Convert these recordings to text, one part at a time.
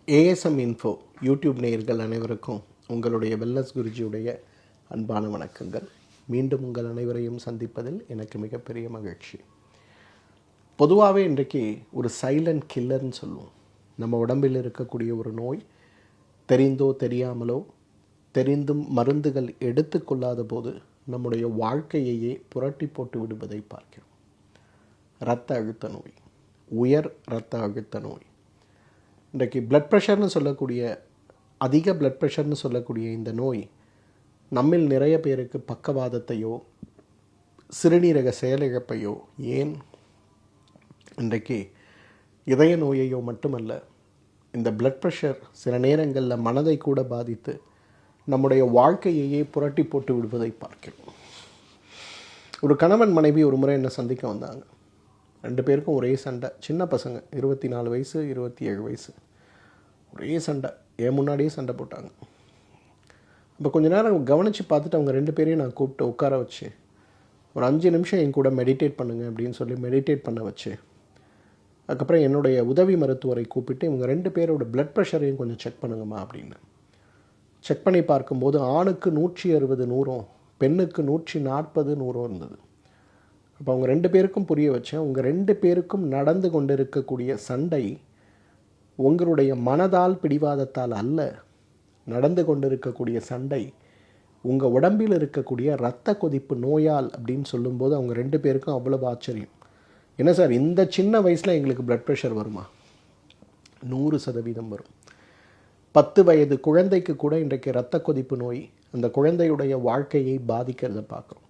ASM info YouTube நேயர்கள் அனைவருக்கும் உங்களுடைய வெல்லஸ் குருஜியுடைய அன்பான வணக்கங்கள். மீண்டும் உங்கள் அனைவரையும் சந்திப்பதில் எனக்கு மிகப்பெரிய மகிழ்ச்சி. பொதுவாகவே இன்றைக்கு ஒரு சைலண்ட் கில்லர்னு சொல்லுவோம். நம்ம உடம்பில் இருக்கக்கூடிய ஒரு நோய் தெரிந்தோ தெரியாமலோ தெரிந்தும் மருந்துகள் எடுத்துக்கொள்ளாத போது நம்முடைய வாழ்க்கையையே புரட்டி போட்டு விடுவதை பார்க்கிறோம். இரத்த அழுத்த நோய், உயர் இரத்த அழுத்த நோய். இன்றைக்கு பிளட் ப்ரெஷர்னு சொல்லக்கூடிய அதிக பிளட் ப்ரெஷர்னு சொல்லக்கூடிய இந்த நோய் நம்மில் நிறைய பேருக்கு பக்கவாதத்தையோ சிறுநீரக செயலிழப்பையோ ஏன் இன்றைக்கு இதய நோயையோ மட்டுமல்ல, இந்த பிளட் ப்ரெஷர் சில நேரங்களில் மனதை கூட பாதித்து நம்முடைய வாழ்க்கையையே புரட்டி போட்டு விடுவதை பார்க்கிறோம். ஒரு கணவன் மனைவி ஒரு முறை என்னை சந்திக்க வந்தாங்க. 2 பேருக்கும் ஒரே சண்டை. சின்ன பசங்க, 24 வயசு 27 வயசு, ஒரே சண்டை. என் முன்னாடியே சண்டை போட்டாங்க. இப்போ கொஞ்ச நேரம் கவனித்து பார்த்துட்டு அவங்க 2 பேரையும் நான் கூப்பிட்டு உட்கார வச்சு ஒரு 5 நிமிஷம் என் கூட மெடிடேட் பண்ணுங்கள் அப்படின்னு சொல்லி மெடிடேட் பண்ண வச்சு, அதுக்கப்புறம் என்னுடைய உதவி மருத்துவரை கூப்பிட்டு இவங்க 2 பேரோட பிளட் ப்ரெஷரையும் கொஞ்சம் செக் பண்ணுங்கம்மா அப்படின்னு. செக் பண்ணி பார்க்கும்போது ஆணுக்கு 160 100, பெண்ணுக்கு 140 100 இருந்தது. அப்போ அவங்க 2 பேருக்கும் புரிய வச்சேன், உங்கள் 2 பேருக்கும் நடந்து கொண்டு இருக்கக்கூடிய சண்டை உங்களுடைய மனதால் பிடிவாதத்தால் அல்ல. நடந்து கொண்டு இருக்கக்கூடிய சண்டை உங்கள் உடம்பில் இருக்கக்கூடிய இரத்த கொதிப்பு நோயால் அப்படின்னு சொல்லும்போது அவங்க 2 பேருக்கும் அவ்வளவு ஆச்சரியம். என்ன சார், இந்த சின்ன வயசில் எங்களுக்கு பிளட் ப்ரெஷர் வருமா? 100% வரும். 10 வயது குழந்தைக்கு கூட இன்றைக்கு இரத்த கொதிப்பு நோய் அந்த குழந்தையுடைய வாழ்க்கையை பாதிக்கிறத பார்க்குறோம்.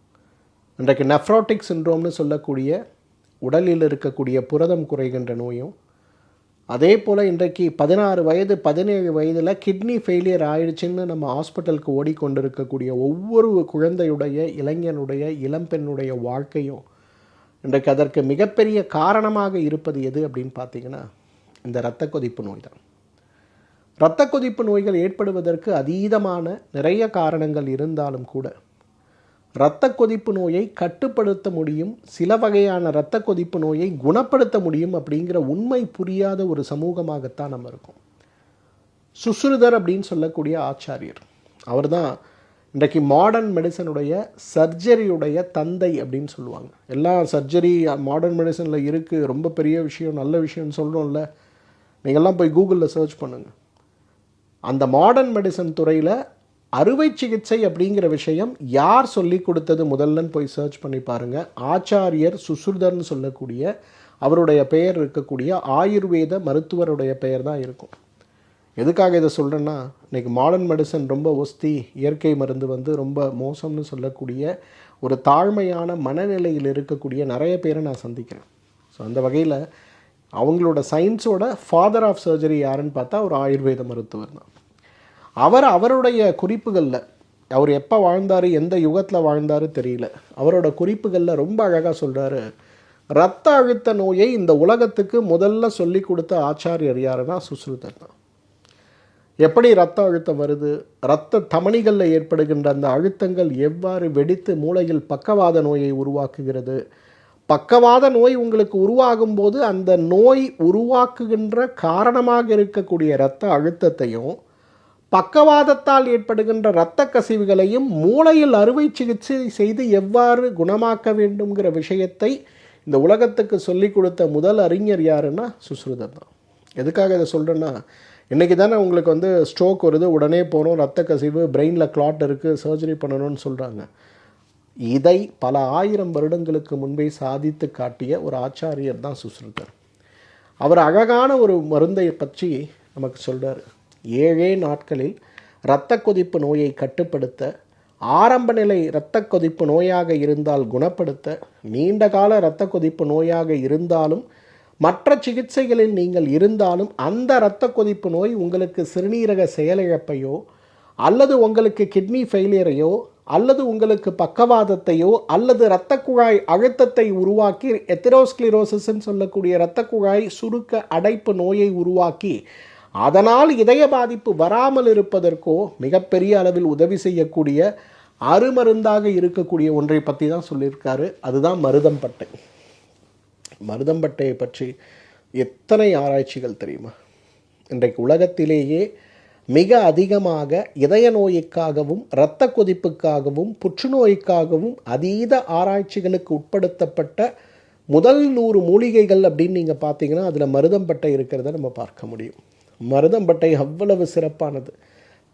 இன்றைக்கு நெஃப்ரோட்டிக் சிண்ட்ரோம்னு சொல்லக்கூடிய உடலில் இருக்கக்கூடிய புரதம் குறைகின்ற நோயும், அதே போல் இன்றைக்கு 16 வயது 17 வயதில் கிட்னி ஃபெயிலியர் ஆயிடுச்சுன்னு நம்ம ஹாஸ்பிட்டலுக்கு ஓடிக்கொண்டிருக்கக்கூடிய ஒவ்வொரு குழந்தையுடைய, இளைஞனுடைய, இளம்பெண்ணுடைய வாழ்க்கையும் இன்றைக்கு அதற்கு மிகப்பெரிய காரணமாக இருப்பது எது அப்படின்னு பார்த்தீங்கன்னா இந்த இரத்த கொதிப்பு நோய் தான். இரத்த கொதிப்பு நோய்கள் ஏற்படுவதற்கு அதீதமான நிறைய காரணங்கள் இருந்தாலும் கூட இரத்த கொதிப்பு நோயை கட்டுப்படுத்த முடியும், சில வகையான இரத்த கொதிப்பு நோயை குணப்படுத்த முடியும் அப்படிங்கிற உண்மை புரியாத ஒரு சமூகமாகத்தான் நம்ம இருக்கோம். சுஷ்ருதர் அப்படின்னு சொல்லக்கூடிய ஆச்சாரியர், அவர் தான் இன்றைக்கு மாடர்ன் மெடிசனுடைய சர்ஜரியுடைய தந்தை அப்படின்னு சொல்லுவாங்க. எல்லா சர்ஜரி மாடர்ன் மெடிசனில் இருக்குது, ரொம்ப பெரிய விஷயம், நல்ல விஷயம்னு சொல்கிறோம்ல. நீங்கள்லாம் போய் கூகுளில் சர்ச் பண்ணுங்கள். அந்த மாடர்ன் மெடிசன் துறையில் அறுவை சிகிச்சை அப்படிங்கிற விஷயம் யார் சொல்லி கொடுத்தது முதல்லன்னு போய் சர்ச் பண்ணி பாருங்கள். ஆச்சாரியர் சுஷ்ருதர்னு சொல்லக்கூடிய அவருடைய பெயர் இருக்கக்கூடிய ஆயுர்வேத மருத்துவருடைய பெயர் தான் இருக்கும். எதுக்காக இதை சொல்கிறேன்னா, இன்றைக்கி மாடர்ன் மெடிசன் ரொம்ப ஒஸ்தி, இயற்கை மருந்து ரொம்ப மோசம்னு சொல்லக்கூடிய ஒரு தாழ்மையான மனநிலையில் இருக்கக்கூடிய நிறைய பேரை நான் சந்திக்கிறேன். ஸோ அந்த வகையில் அவங்களோட சயின்ஸோட ஃபாதர் ஆஃப் சர்ஜரி யாருன்னு பார்த்தா ஒரு ஆயுர்வேத மருத்துவர் தான். அவருடைய குறிப்புகளில், அவர் எப்போ வாழ்ந்தார், எந்த யுகத்தில் வாழ்ந்தார் தெரியல, அவரோட குறிப்புகளில் ரொம்ப அழகாக சொல்கிறாரு, இரத்த அழுத்த நோயை இந்த உலகத்துக்கு முதல்ல சொல்லி கொடுத்த ஆச்சாரியர் யாருன்னா சுஷ்ருதர் தான். எப்படி இரத்த அழுத்தம் வருது, இரத்த தமனிகளில் ஏற்படுகின்ற அந்த அழுத்தங்கள் எவ்வாறு வெடித்து மூளையில் பக்கவாத நோயை உருவாக்குகிறது, பக்கவாத நோய் உங்களுக்கு உருவாகும் போது அந்த நோய் உருவாக்குகின்ற காரணமாக இருக்கக்கூடிய இரத்த அழுத்தத்தையும் பக்கவாதத்தால் ஏற்படுகின்ற இரத்த கசிவுகளையும் மூளையில் அறுவை சிகிச்சை செய்து எவ்வாறு குணமாக்க வேண்டும்ங்கிற விஷயத்தை இந்த உலகத்துக்கு சொல்லிக் கொடுத்த முதல் அறிஞர் யாருன்னா சுஷ்ருதர் தான். எதுக்காக இதை சொல்கிறேன்னா, இன்றைக்கி தானே உங்களுக்கு ஸ்ட்ரோக் வருது, உடனே போகிறோம், இரத்த கசிவு, பிரெயினில் கிளாட் இருக்குது, சர்ஜரி பண்ணணும்னு சொல்கிறாங்க. இதை பல 1000 வருடங்களுக்கு முன்பே சாதித்து காட்டிய ஒரு ஆச்சாரியர் தான் சுஷ்ருதர். அவர் அழகான ஒரு மருந்தை பற்றி நமக்கு சொல்கிறார். 7 நாட்களில் இரத்த கொதிப்பு நோயை கட்டுப்படுத்த, ஆரம்ப நிலை இரத்த கொதிப்பு நோயாக இருந்தால் குணப்படுத்த, நீண்ட கால இரத்த கொதிப்பு நோயாக இருந்தாலும் மற்ற சிகிச்சைகளில் நீங்கள் இருந்தாலும் அந்த இரத்த கொதிப்பு நோய் உங்களுக்கு சிறுநீரக செயலிழப்பையோ அல்லது உங்களுக்கு கிட்னி ஃபெயிலியரையோ அல்லது உங்களுக்கு பக்கவாதத்தையோ அல்லது இரத்த குழாய் அழுத்தத்தை உருவாக்கி எத்திரோஸ்க்ளிரோசிஸ்ன்னு சொல்லக்கூடிய இரத்த குழாய் சுருக்க அடைப்பு நோயை உருவாக்கி அதனால் இதய பாதிப்பு வராமல் இருப்பதற்கோ மிகப்பெரிய அளவில் உதவி செய்யக்கூடிய அருமருந்தாக இருக்கக்கூடிய ஒன்றை பற்றி தான் சொல்லியிருக்காரு. அதுதான் மருதம்பட்டை. மருதம்பட்டையை பற்றி எத்தனை ஆராய்ச்சிகள் தெரியுமா? இன்றைக்கு உலகத்திலேயே மிக அதிகமாக இதய நோய்க்காகவும் இரத்த கொதிப்புக்காகவும் புற்றுநோய்க்காகவும் அதீத ஆராய்ச்சிகளுக்கு உட்படுத்தப்பட்ட முதல் 100 மூலிகைகள் அப்படின்னு நீங்கள் பார்த்தீங்கன்னா அதில் மருதம்பட்டை இருக்கிறத நம்ம பார்க்க முடியும். மருதம்பட்டை அவ்வளவு சிறப்பானது.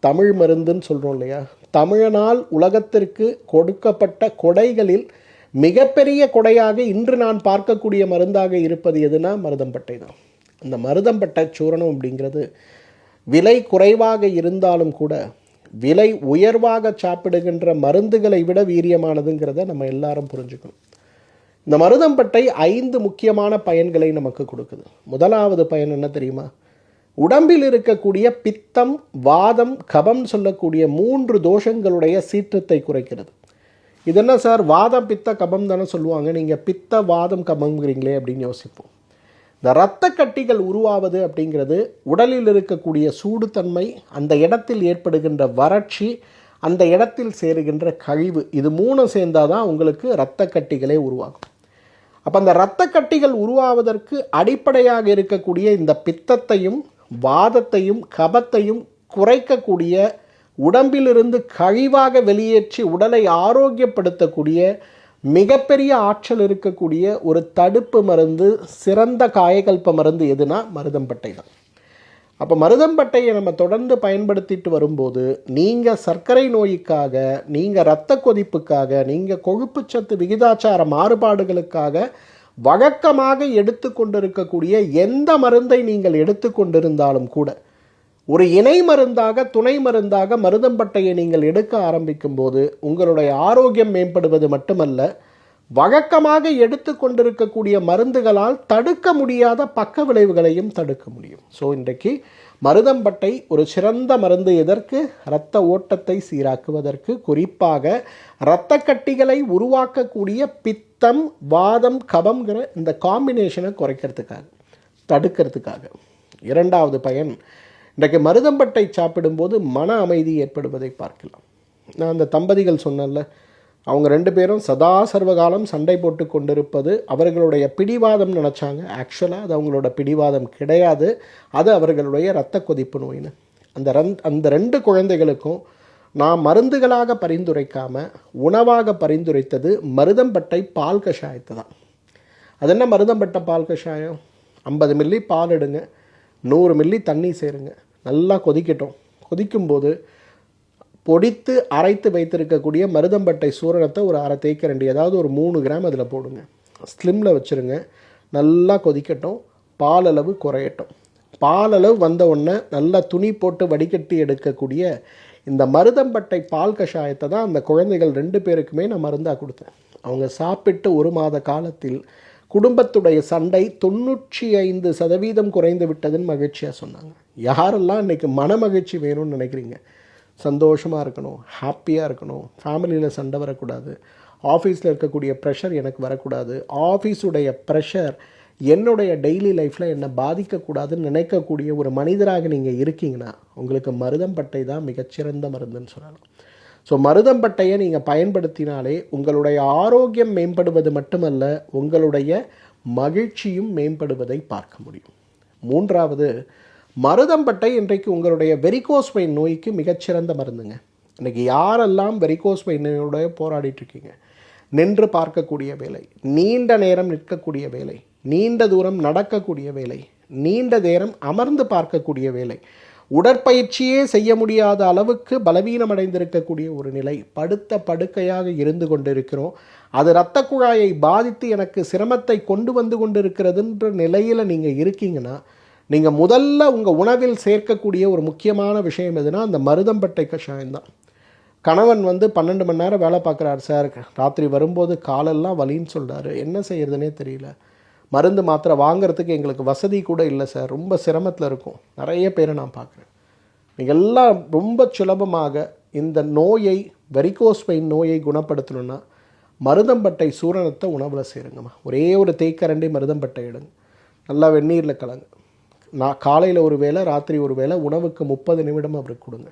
தமிழ் மருந்துன்னு சொல்கிறோம் இல்லையா, தமிழனால் உலகத்திற்கு கொடுக்கப்பட்ட கொடைகளில் மிகப்பெரிய கொடையாக இன்று நான் பார்க்கக்கூடிய மருந்தாக இருப்பது எதுனா மருதம்பட்டை தான். அந்த மருதம்பட்டை சூரணம் அப்படிங்கிறது விலை குறைவாக இருந்தாலும் கூட விலை உயர்வாக சாப்பிடுகின்ற மருந்துகளை விட வீரியமானதுங்கிறத நம்ம எல்லாரும் புரிஞ்சுக்கணும். இந்த மருதம்பட்டை 5 முக்கியமான பயன்களை நமக்கு கொடுக்குது. முதலாவது பயன் என்ன தெரியுமா? உடம்பில் இருக்கக்கூடிய பித்தம், வாதம், கபம் சொல்லக்கூடிய 3 தோஷங்களுடைய சீற்றத்தை குறைக்கிறது. இது என்ன சார், வாதம் பித்த கபம் தானே சொல்லுவாங்க, நீங்கள் பித்த வாதம் கபம்ங்கிறீங்களே அப்படின்னு யோசிப்போம். இந்த இரத்த கட்டிகள் உருவாவது அப்படிங்கிறது உடலில் இருக்கக்கூடிய சூடுத்தன்மை, அந்த இடத்தில் ஏற்படுகின்ற வறட்சி, அந்த இடத்தில் சேருகின்ற கழிவு, இது 3 சேர்ந்தால் தான் உங்களுக்கு இரத்த கட்டிகளே உருவாகும். அப்போ அந்த இரத்த கட்டிகள் உருவாவதற்கு அடிப்படையாக இருக்கக்கூடிய இந்த பித்தத்தையும் வாதத்தையும் கபத்தையும் குறைக்கக்கூடிய, உடம்பிலிருந்து கழிவாக வெளியேற்றி உடலை ஆரோக்கியப்படுத்தக்கூடிய மிகப்பெரிய ஆற்றல் இருக்கக்கூடிய ஒரு தடுப்பு மருந்து, சிறந்த காயகல்ப மருந்து எதுனா மருதம்பட்டை தான். அப்போ மருதம்பட்டையை நம்ம தொடர்ந்து பயன்படுத்திட்டு வரும்போது நீங்கள் சர்க்கரை நோய்க்காக, நீங்கள் இரத்த கொதிப்புக்காக, நீங்கள் கொழுப்புச்சத்து விகிதாச்சார மாறுபாடுகளுக்காக வழக்கமாக எடுத்துக்கொண்டிருக்கக்கூடிய எந்த மருந்தை நீங்கள் எடுத்துக்கொண்டிருந்தாலும் கூட ஒரு இணை மருந்தாக, துணை மருந்தாக மருதம்பட்டையை நீங்கள் எடுக்க ஆரம்பிக்கும் போது உங்களுடைய ஆரோக்கியம் மேம்படுவது மட்டுமல்ல, வழக்கமாக எடுத்துக்கொண்டிருக்கக்கூடிய மருந்துகளால் தடுக்க முடியாத பக்க விளைவுகளையும் தடுக்க முடியும். ஸோ இன்றைக்கு மருதம்பட்டை ஒரு சிறந்த மருந்து. எதற்கு? இரத்த ஓட்டத்தை சீராக்குவதற்கு, குறிப்பாக இரத்த கட்டிகளை உருவாக்கக்கூடிய பித்தம், வாதம், கபம்ங்கிற இந்த காம்பினேஷனை குறைக்கிறதுக்காக, தடுக்கிறதுக்காக. இரண்டாவது பயன், இன்றைக்கு மருதம்பட்டை சாப்பிடும்போது மன அமைதி ஏற்படுவதை பார்க்கலாம். நான் அந்த தம்பதிகள் சொன்னேன்ல, அவங்க 2 பேரும் சதா சர்வகாலம் சண்டை போட்டு கொண்டிருப்பது அவர்களுடைய பிடிவாதம் நினச்சாங்க. ஆக்சுவலாக அது அவங்களோட பிடிவாதம் கிடையாது, அது அவர்களுடைய இரத்த கொதிப்பு நோயின்னு. அந்த 2 குழந்தைகளுக்கும் நான் மருந்துகளாக பரிந்துரைக்காமல் உணவாக பரிந்துரைத்தது மருதம்பட்டை பால் கஷாயத்தை தான். அது என்ன மருதம்பட்டை பால் கஷாயம்? 50 மில்லி பால் எடுங்க, 100 மில்லி தண்ணி சேருங்க, நல்லா கொதிக்கட்டும். கொதிக்கும்போது பொடித்து அரைத்து வைத்திருக்கக்கூடிய மருதம்பட்டை சூரணத்தை ஒரு அரை தேய்க்கரண்டி, அதாவது ஒரு 3 கிராம் அதில் போடுங்க. ஸ்லிம்மில் வச்சுருங்க. நல்லா கொதிக்கட்டும், பாலளவு குறையட்டும். பாலளவு வந்த உடனே நல்லா துணி போட்டு வடிகட்டி எடுக்கக்கூடிய இந்த மருதம்பட்டை பால் கஷாயத்தை தான் அந்த குழந்தைகள் 2 பேருக்குமே நான் மருந்தாக கொடுத்தேன். அவங்க சாப்பிட்டு 1 மாத காலத்தில் குடும்பத்துடைய சண்டை 95% குறைந்து விட்டதுன்னு மகிழ்ச்சியாக சொன்னாங்க. யாரெல்லாம் இன்றைக்கி மன மகிழ்ச்சி வேணும்னு நினைக்கிறீங்க, சந்தோஷமாக இருக்கணும், ஹாப்பியாக இருக்கணும், ஃபேமிலியில் சண்டை வரக்கூடாது, ஆஃபீஸில் இருக்கக்கூடிய ப்ரெஷர் எனக்கு வரக்கூடாது, ஆஃபீஸுடைய ப்ரெஷர் என்னுடைய டெய்லி லைஃப்பில் என்னை பாதிக்கக்கூடாதுன்னு நினைக்கக்கூடிய ஒரு மனிதராக நீங்கள் இருக்கீங்கன்னா உங்களுக்கு மருதம்பட்டை தான் மிகச்சிறந்த மருந்துன்னு சொல்லலாம். ஸோ மருதம்பட்டையை நீங்கள் பயன்படுத்தினாலே உங்களுடைய ஆரோக்கியம் மேம்படுவது மட்டுமல்ல, உங்களுடைய மகிழ்ச்சியும் மேம்படுவதை பார்க்க முடியும். மூன்றாவது, மருதம்பட்டை இன்றைக்கு உங்களுடைய வெரிகோஸ் வெயின் நோய்க்கு மிகச்சிறந்த மருந்துங்க. இன்றைக்கி யாரெல்லாம் வெரிகோஸ் வெயின் நோயோட போராடிட்டுருக்கீங்க, நின்று பார்க்கக்கூடிய வேலை, நீண்ட நேரம் நிற்கக்கூடிய வேலை, நீண்ட தூரம் நடக்கக்கூடிய வேலை, நீண்ட நேரம் அமர்ந்து பார்க்கக்கூடிய வேலை, உடற்பயிற்சியே செய்ய முடியாத அளவுக்கு பலவீனமடைந்திருக்கக்கூடிய ஒரு நிலை, படுத்த படுக்கையாக இருந்து கொண்டிருக்கிறோம், அது இரத்த குழாயை பாதித்து எனக்கு சிரமத்தை கொண்டு வந்து கொண்டிருக்கிறதுன்ற நிலையில் நீங்கள் இருக்கீங்கன்னா, நீங்கள் முதல்ல உங்கள் உணவில் சேர்க்கக்கூடிய ஒரு முக்கியமான விஷயம் எதுனா அந்த மருதம்பட்டை கஷாயம்தான். கணவன் 12 மணி நேரம் வேலை பார்க்குறாரு சார், ராத்திரி வரும்போது காலெல்லாம் வலின்னு சொல்கிறாரு, என்ன செய்கிறதுனே தெரியல, மருந்து மாத்திரை வாங்கிறதுக்கு எங்களுக்கு வசதி கூட இல்லை சார், ரொம்ப சிரமத்தில் இருக்கும். நிறைய பேரை நான் பார்க்குறேன். நீங்கள் எல்லாம் ரொம்ப சுலபமாக இந்த நோயை, வெரிகோஸ் வெயின் நோயை குணப்படுத்தணுன்னா மருதம்பட்டை சூரணத்தை உணவில் சேருங்கம்மா. ஒரே ஒரு தேய்க்கரண்டி மருதம்பட்டை எடுங்க, நல்லா வெந்நீரில் கலங்க. நான் காலையில் ஒரு வேளை, ராத்திரி ஒரு வேளை, உணவுக்கு 30 நிமிடம் அவருக்கு கொடுங்க.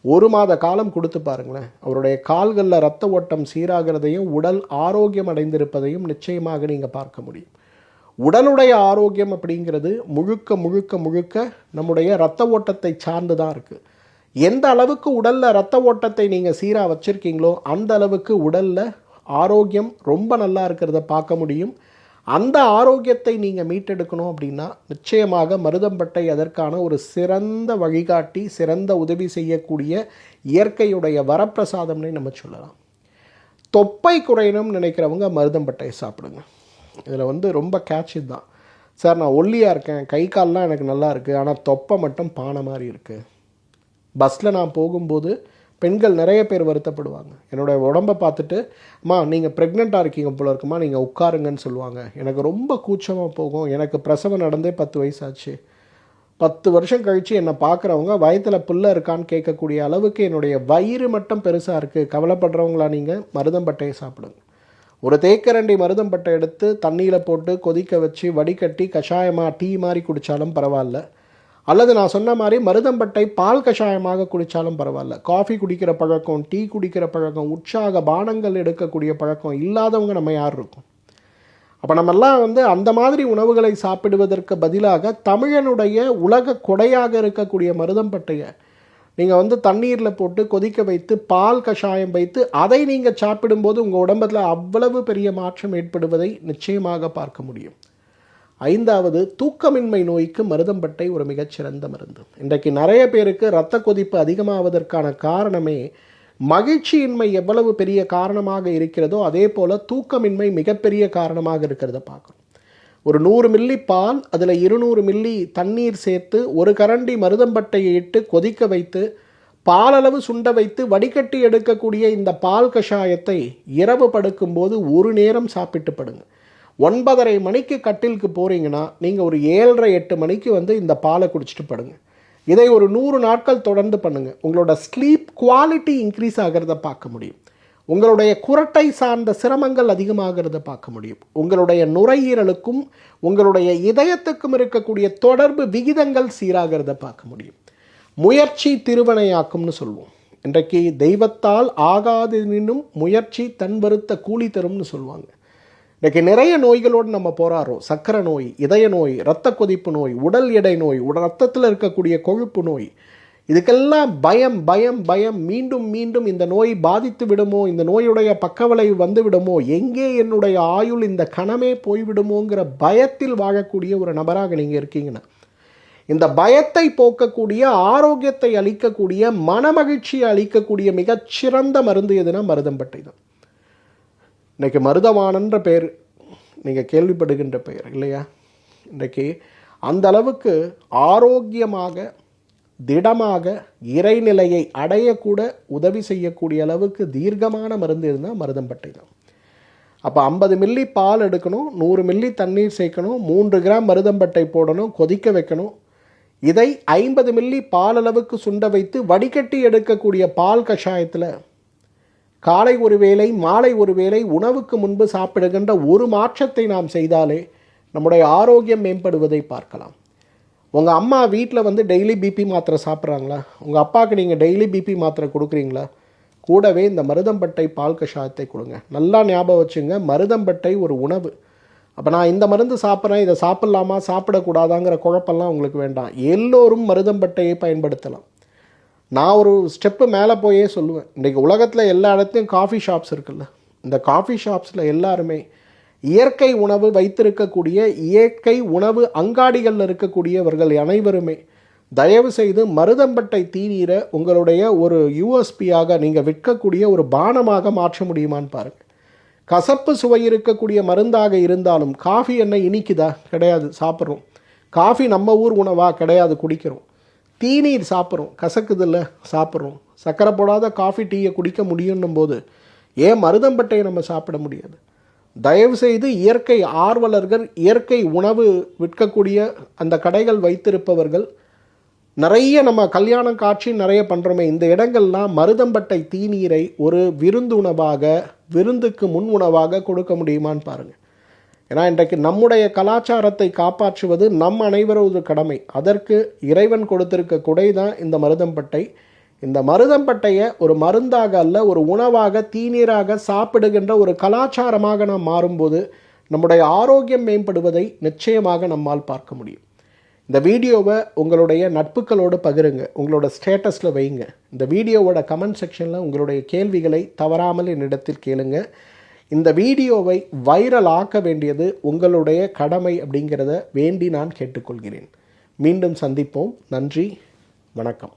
1 மாத காலம் கொடுத்து பாருங்களேன், அவருடைய கால்களில் இரத்த ஓட்டம் சீராகிறதையும் உடல் ஆரோக்கியம் அடைந்திருப்பதையும் நிச்சயமாக நீங்கள் பார்க்க முடியும். உடலுடைய ஆரோக்கியம் அப்படிங்கிறது முழுக்க முழுக்க முழுக்க நம்முடைய இரத்த ஓட்டத்தை சார்ந்து தான் இருக்குது. எந்த அளவுக்கு உடலில் இரத்த ஓட்டத்தை நீங்கள் சீராக வச்சுருக்கீங்களோ அந்த அளவுக்கு உடலில் ஆரோக்கியம் ரொம்ப நல்லா இருக்கிறத பார்க்க முடியும். அந்த ஆரோக்கியத்தை நீங்கள் மீட்டெடுக்கணும் அப்படின்னா நிச்சயமாக மருதம்பட்டை அதற்கான ஒரு சிறந்த வழிகாட்டி, சிறந்த உதவி செய்யக்கூடிய இயற்கையுடைய வரப்பிரசாதம்னே நம்ம சொல்லலாம். தொப்பை குறையணும்னு நினைக்கிறவங்க மருதம்பட்டையை சாப்பிடுங்க. இதில் ரொம்ப கேட்சி தான். சார் நான் ஒல்லியாக இருக்கேன், கை கால்லாம் எனக்கு நல்லா இருக்குது, ஆனால் தொப்பை மட்டும் பானை மாதிரி இருக்குது. பஸ்ஸில் நான் போகும்போது பெண்கள் நிறைய பேர் வருத்தப்படுவாங்க. என்னோடய உடம்பை பார்த்துட்டு, அம்மா நீங்கள் ப்ரெக்னெண்ட்டாக இருக்கீங்க போல இருக்குமா, நீங்கள் உட்காருங்கன்னு சொல்லுவாங்க. எனக்கு ரொம்ப கூச்சமாக போகும். எனக்கு பிரசவம் நடந்தே 10 வயசாச்சு. 10 வருஷம் கழித்து என்னை பார்க்குறவங்க வயத்தில் புல்லை இருக்கான்னு கேட்கக்கூடிய அளவுக்கு என்னுடைய வயிறு மட்டும் பெருசாக இருக்குது. கவலைப்படுறவங்களா நீங்கள் மருதம்பட்டையை சாப்பிடுங்க. ஒரு தேக்கரண்டி மருதம்பட்டை எடுத்து தண்ணியில் போட்டு கொதிக்க வச்சு வடிகட்டி கஷாயமாக டீ மாதிரி குடித்தாலும் பரவாயில்ல. அல்லது நான் சொன்ன மாதிரி மருதம்பட்டை பால் கஷாயமாக குடித்தாலும் பரவாயில்ல. காஃபி குடிக்கிற பழக்கம், டீ குடிக்கிற பழக்கம், உற்சாக பானங்கள் எடுக்கக்கூடிய பழக்கம் இல்லாதவங்க நம்ம யார் இருக்கும்? அப்போ நம்மெல்லாம் அந்த மாதிரி உணவுகளை சாப்பிடுவதற்கு பதிலாக தமிழனுடைய உலக கொடையாக இருக்கக்கூடிய மருதம்பட்டையை நீங்கள் தண்ணீரில் போட்டு கொதிக்க வைத்து பால் கஷாயம் வைத்து அதை நீங்கள் சாப்பிடும்போது உங்கள் உடம்புல அவ்வளவு பெரிய மாற்றம் ஏற்படுவதை நிச்சயமாக பார்க்க முடியும். 5வது, தூக்கமின்மை நோய்க்கு மருதம்பட்டை ஒரு மிகச்சிறந்த மருந்து. இன்றைக்கு நிறைய பேருக்கு இரத்த கொதிப்பு அதிகமாவதற்கான காரணமே மகிழ்ச்சியின்மை எவ்வளவு பெரிய காரணமாக இருக்கிறதோ அதே போல் தூக்கமின்மை மிகப்பெரிய காரணமாக இருக்கிறத பார்க்கணும். ஒரு 100 மில்லி பால், அதில் 200 மில்லி தண்ணீர் சேர்த்து ஒரு கரண்டி மருதம்பட்டையை இட்டு கொதிக்க வைத்து பாலளவு சுண்ட வைத்து வடிகட்டி எடுக்கக்கூடிய இந்த பால் கஷாயத்தை இரவு படுக்கும்போது ஒரு நேரம் சாப்பிட்டு படுங்க. 9:30 மணிக்கு கட்டிலுக்கு போகிறீங்கன்னா நீங்கள் ஒரு 7:30-8 மணிக்கு இந்த பாலை குடிச்சிட்டு படுங்க. இதை ஒரு 100 நாட்கள் தொடர்ந்து பண்ணுங்கள். உங்களோட ஸ்லீப் குவாலிட்டி இன்க்ரீஸ் ஆகிறத பார்க்க முடியும். உங்களுடைய குரட்டை சார்ந்த சிரமங்கள் அதிகமாகிறத பார்க்க முடியும். உங்களுடைய நுரையீரலுக்கும் உங்களுடைய இதயத்துக்கும் இருக்கக்கூடிய தொடர்பு விகிதங்கள் சீராகிறத பார்க்க முடியும். முயற்சி திருவனையாக்கும்னு சொல்லுவோம். இன்றைக்கு தெய்வத்தால் ஆகாதெனினும் முயற்சி தன் வருத்த கூலி தரும்னு சொல்லுவாங்க. இன்றைக்கு நிறைய நோய்களோடு நம்ம போராடுறோம். சர்க்கரை நோய், இதய நோய், இரத்த கொதிப்பு நோய், உடல் எடை நோய், ரத்தத்தில் இருக்கக்கூடிய கொழுப்பு நோய், இதுக்கெல்லாம் பயம் பயம் பயம். மீண்டும் மீண்டும் இந்த நோய் பாதித்து விடுமோ, இந்த நோயுடைய பக்கவிளைவு வந்து விடுமோ, எங்கே என்னுடைய ஆயுள் இந்த கணமே போய்விடுமோங்கிற பயத்தில் வாழக்கூடிய ஒரு நபராக நீங்கள் இருக்கீங்கன்னா இந்த பயத்தை போக்கக்கூடிய, ஆரோக்கியத்தை அளிக்கக்கூடிய, மனமகிழ்ச்சியை அளிக்கக்கூடிய மிகச்சிறந்த மருந்து எதுனா மருதம்பட்டை தான். இன்றைக்கி மருதவானன்ற பெயர் நீங்கள் கேள்விப்படுகின்ற பெயர் இல்லையா? இன்றைக்கி அந்த அளவுக்கு ஆரோக்கியமாக, திடமாக, இறைநிலையை அடையக்கூட உதவி செய்யக்கூடிய அளவுக்கு தீர்க்கமான மருந்து இருந்தால் மருதம்பட்டை தான். அப்போ 50 மில்லி பால் எடுக்கணும், 100 மில்லி தண்ணீர் சேர்க்கணும், 3 கிராம் மருதம்பட்டை போடணும், கொதிக்க வைக்கணும். இதை 50 மில்லி பால் அளவுக்கு சுண்ட வைத்து வடிகட்டி எடுக்கக்கூடிய பால் கஷாயத்தில் காலை ஒரு வேளை, மாலை ஒரு வேளை உணவுக்கு முன்பு சாப்பிடுகின்ற ஒரு மாற்றத்தை நாம் செய்தாலே நம்முடைய ஆரோக்கியம் மேம்படுவதை பார்க்கலாம். உங்கள் அம்மா வீட்டில் டெய்லி பிபி மாத்திரை சாப்பிட்றாங்களா? உங்கள் அப்பாவுக்கு நீங்கள் டெய்லி பிபி மாத்திரை கொடுக்குறீங்களா? கூடவே இந்த மருதம்பட்டை பால் கஷாயத்தை கொடுங்க. நல்லா ஞாபகம் வச்சுங்க, மருதம்பட்டை ஒரு உணவு. அப்போ நான் இந்த மருந்து சாப்பிட்றேன், இதை சாப்பிட்லாமா சாப்பிடக்கூடாதாங்கிற குழப்பெல்லாம் உங்களுக்கு வேண்டாம். எல்லோரும் மருதம்பட்டையை பயன்படுத்தலாம். நான் ஒரு ஸ்டெப்பு மேலே போயே சொல்லுவேன். இன்றைக்கி உலகத்தில் எல்லா இடத்துலையும் காஃபி ஷாப்ஸ் இருக்குல்ல, இந்த காஃபி ஷாப்ஸில் எல்லாருமே இயற்கை உணவு வைத்திருக்கக்கூடிய, இயற்கை உணவு அங்காடிகளில் இருக்கக்கூடியவர்கள் அனைவருமே தயவு செய்து மருதம்பட்டை தீநீரை உங்களுடைய ஒரு யூஎஸ்பியாக நீங்கள் விற்கக்கூடிய ஒரு பானமாக மாற்ற முடியுமான்னு பாருங்கள். கசப்பு சுவை இருக்கக்கூடிய மருந்தாக இருந்தாலும், காஃபி என்ன இனிக்குதா? கிடையாது, சாப்பிட்றோம். காஃபி நம்ம ஊர் உணவா? கிடையாது, குடிக்கிறோம். தீநீர் சாப்பிட்றோம், கசக்குதில்ல, சாப்பிட்றோம். சர்க்கரை போடாத காஃபி டீயை குடிக்க முடியுன்னும் போது ஏன் மருதம்பட்டையை நம்ம சாப்பிட முடியாது? தயவுசெய்து இயற்கை ஆர்வலர்கள், இயற்கை உணவு விற்கக்கூடிய அந்த கடைகள் வைத்திருப்பவர்கள், நிறைய நம்ம கல்யாணம் காட்சி நிறைய பண்ணுறோமே, இந்த இடங்கள்லாம் மருதம்பட்டை தீநீரை ஒரு விருந்துணவாக, விருந்துக்கு முன் உணவாக கொடுக்க முடியுமான்னு பாருங்கள். ஏன்னா இன்றைக்கு நம்முடைய கலாச்சாரத்தை காப்பாற்றுவது நம் அனைவரது கடமை. அதற்கு இறைவன் கொடுத்திருக்க கொடை தான் இந்த மருதம்பட்டை. இந்த மருதம்பட்டையை ஒரு மருந்தாக அல்ல, ஒரு உணவாக, தீநீராக சாப்பிடுகின்ற ஒரு கலாச்சாரமாக நாம் மாறும்போது நம்முடைய ஆரோக்கியம் மேம்படுவதை நிச்சயமாக நம்மால் பார்க்க முடியும். இந்த வீடியோவை உங்களுடைய நட்புகளோடு பகிருங்க, உங்களோட ஸ்டேட்டஸில் வைங்க. இந்த வீடியோவோட கமெண்ட் செக்ஷனில் உங்களுடைய கேள்விகளை தவறாமல் என்னிடத்தில் கேளுங்க. இந்த வீடியோவை வைரல் ஆக்க வேண்டியது உங்களுடைய கடமை அப்படிங்கிறத வேண்டி நான் கேட்டுக்கொள்கிறேன். மீண்டும் சந்திப்போம். நன்றி, வணக்கம்.